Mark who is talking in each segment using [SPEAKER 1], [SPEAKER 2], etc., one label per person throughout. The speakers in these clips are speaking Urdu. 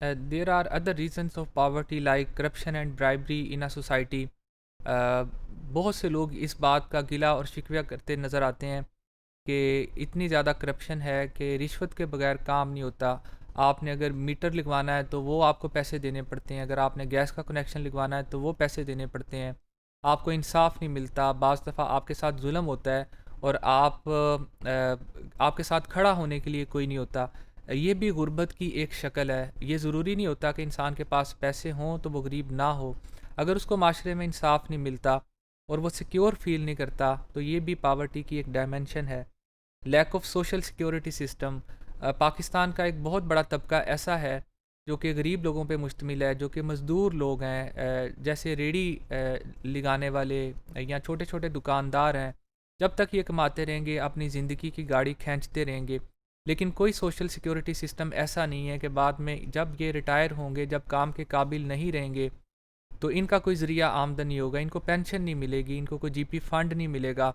[SPEAKER 1] There are other reasons of poverty like corruption and bribery in a society. بہت سے لوگ اس بات کا گلہ اور شکوہ کرتے نظر آتے ہیں کہ اتنی زیادہ کرپشن ہے کہ رشوت کے بغیر کام نہیں ہوتا. آپ نے اگر میٹر لگوانا ہے تو وہ آپ کو پیسے دینے پڑتے ہیں، اگر آپ نے گیس کا کنیکشن لگوانا ہے تو وہ پیسے دینے پڑتے ہیں. آپ کو انصاف نہیں ملتا، بعض دفعہ آپ کے ساتھ ظلم ہوتا ہے اور آپ کے ساتھ کھڑا ہونے کے لیے کوئی نہیں ہوتا. یہ بھی غربت کی ایک شکل ہے. یہ ضروری نہیں ہوتا کہ انسان کے پاس پیسے ہوں تو وہ غریب نہ ہو. اگر اس کو معاشرے میں انصاف نہیں ملتا اور وہ سیکیور فیل نہیں کرتا تو یہ بھی پاورٹی کی ایک ڈائمنشن ہے. Lack of social security system. Pakistan کا ایک بہت بڑا طبقہ ایسا ہے جو کہ غریب لوگوں پہ مشتمل ہے، جو کہ مزدور لوگ ہیں، جیسے ریڑھی لگانے والے یا چھوٹے چھوٹے دکاندار ہیں. جب تک یہ کماتے رہیں گے اپنی زندگی کی گاڑی کھینچتے رہیں گے، لیکن کوئی سوشل سیکیورٹی سسٹم ایسا نہیں ہے کہ بعد میں جب یہ ریٹائر ہوں گے، جب کام کے قابل نہیں رہیں گے تو ان کا کوئی ذریعہ آمدن نہیں ہوگا، ان کو پینشن نہیں ملے گی، ان کو کوئی جی پی فنڈ نہیں ملے گا.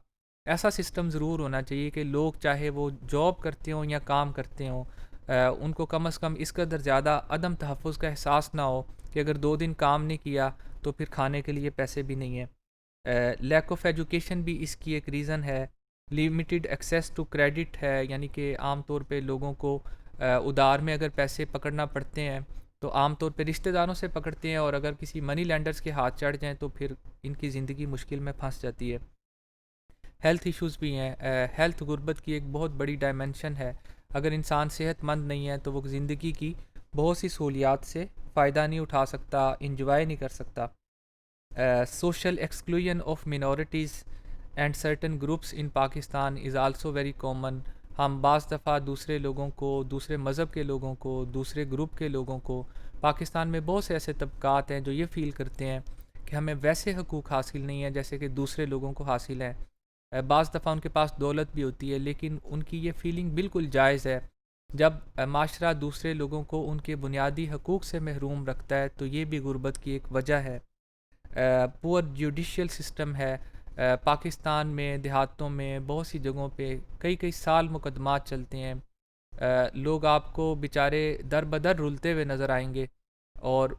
[SPEAKER 1] ایسا سسٹم ضرور ہونا چاہیے کہ لوگ چاہے وہ جاب کرتے ہوں یا کام کرتے ہوں، ان کو کم از کم اس قدر زیادہ عدم تحفظ کا احساس نہ ہو کہ اگر 2 دن کام نہیں کیا تو پھر کھانے کے لیے پیسے بھی نہیں ہیں. لیک آف ایجوکیشن بھی اس کی ایک ریزن ہے. لمیٹڈ ایکسیس ٹو کریڈٹ ہے، یعنی کہ عام طور پہ لوگوں کو ادار میں اگر پیسے پکڑنا پڑتے ہیں تو عام طور پہ رشتہ داروں سے پکڑتے ہیں، اور اگر کسی منی لینڈرز کے ہاتھ چڑھ جائیں تو پھر ان کی زندگی مشکل میں پھنس جاتی ہے. ہیلتھ ایشوز بھی ہیں. ہیلتھ غربت کی ایک بہت بڑی ڈائمنشن ہے. اگر انسان صحت مند نہیں ہے تو وہ زندگی کی بہت سی سہولیات سے فائدہ نہیں اٹھا سکتا، انجوائے نہیں کر سکتا. Social exclusion of minorities and certain groups in Pakistan is also very common. ہم بعض دفعہ دوسرے لوگوں کو، دوسرے مذہب کے لوگوں کو، دوسرے گروپ کے لوگوں کو، پاکستان میں بہت سے ایسے طبقات ہیں جو یہ فیل کرتے ہیں کہ ہمیں ویسے حقوق حاصل نہیں ہیں جیسے کہ دوسرے لوگوں کو حاصل ہیں. بعض دفعہ ان کے پاس دولت بھی ہوتی ہے، لیکن ان کی یہ فیلنگ بالکل جائز ہے. جب معاشرہ دوسرے لوگوں کو ان کے بنیادی حقوق سے محروم رکھتا ہے تو یہ بھی غربت کی ایک وجہ ہے. پور جوڈیشل سسٹم ہے. پاکستان میں دیہاتوں میں بہت سی جگہوں پہ کئی کئی سال مقدمات چلتے ہیں. لوگ آپ کو بیچارے در بدر رلتے ہوئے نظر آئیں گے، اور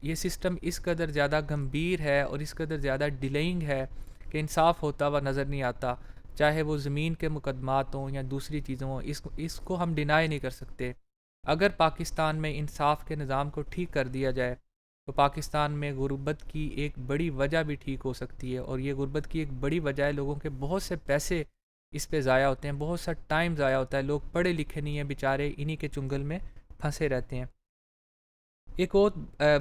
[SPEAKER 1] یہ سسٹم اس قدر زیادہ گمبھیر ہے اور اس قدر زیادہ ڈیلینگ ہے کہ انصاف ہوتا ہوا نظر نہیں آتا. چاہے وہ زمین کے مقدمات ہوں یا دوسری چیزوں ہوں، اس کو ہم ڈینائی نہیں کر سکتے. اگر پاکستان میں انصاف کے نظام کو ٹھیک کر دیا جائے تو پاکستان میں غربت کی ایک بڑی وجہ بھی ٹھیک ہو سکتی ہے. اور یہ غربت کی ایک بڑی وجہ ہے لوگوں کے بہت سے پیسے اس پہ ضائع ہوتے ہیں، بہت سا ٹائم ضائع ہوتا ہے. لوگ پڑھے لکھے نہیں ہیں بیچارے، انہی کے چنگل میں پھنسے رہتے ہیں. ایک اور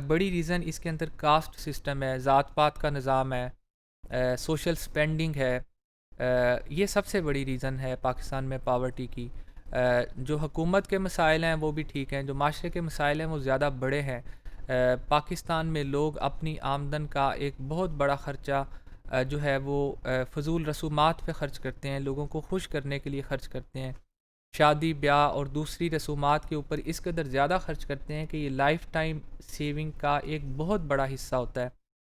[SPEAKER 1] بڑی ریزن اس کے اندر کاسٹ سسٹم ہے، ذات پات کا نظام ہے، سوشل سپینڈنگ ہے. یہ سب سے بڑی ریزن ہے پاکستان میں پاورٹی کی. جو حکومت کے مسائل ہیں وہ بھی ٹھیک ہیں، جو معاشرے کے مسائل ہیں وہ زیادہ بڑے ہیں. پاکستان میں لوگ اپنی آمدن کا ایک بہت بڑا خرچہ جو ہے وہ فضول رسومات پہ خرچ کرتے ہیں، لوگوں کو خوش کرنے کے لیے خرچ کرتے ہیں. شادی بیاہ اور دوسری رسومات کے اوپر اس قدر زیادہ خرچ کرتے ہیں کہ یہ لائف ٹائم سیونگ کا ایک بہت بڑا حصہ ہوتا ہے.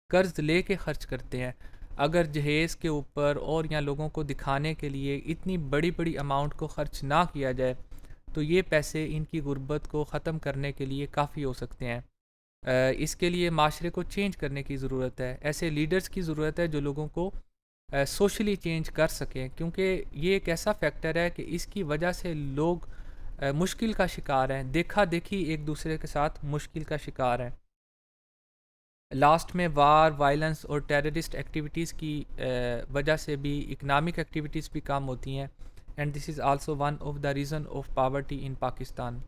[SPEAKER 1] قرض لے کے خرچ کرتے ہیں. اگر جہیز کے اوپر اور یا لوگوں کو دکھانے کے لیے اتنی بڑی بڑی اماؤنٹ کو خرچ نہ کیا جائے تو یہ پیسے ان کی غربت کو ختم کرنے کے لیے کافی ہو سکتے ہیں. اس کے لیے معاشرے کو چینج کرنے کی ضرورت ہے. ایسے لیڈرز کی ضرورت ہے جو لوگوں کو سوشلی چینج کر سکیں، کیونکہ یہ ایک ایسا فیکٹر ہے کہ اس کی وجہ سے لوگ مشکل کا شکار ہیں، دیکھا دیکھی ایک دوسرے کے ساتھ مشکل کا شکار ہیں. لاسٹ میں وار، وائلنس اور ٹیررسٹ ایکٹیویٹیز کی وجہ سے بھی اکنامک ایکٹیویٹیز بھی کم ہوتی ہیں. And this is also one of the reason of poverty in Pakistan.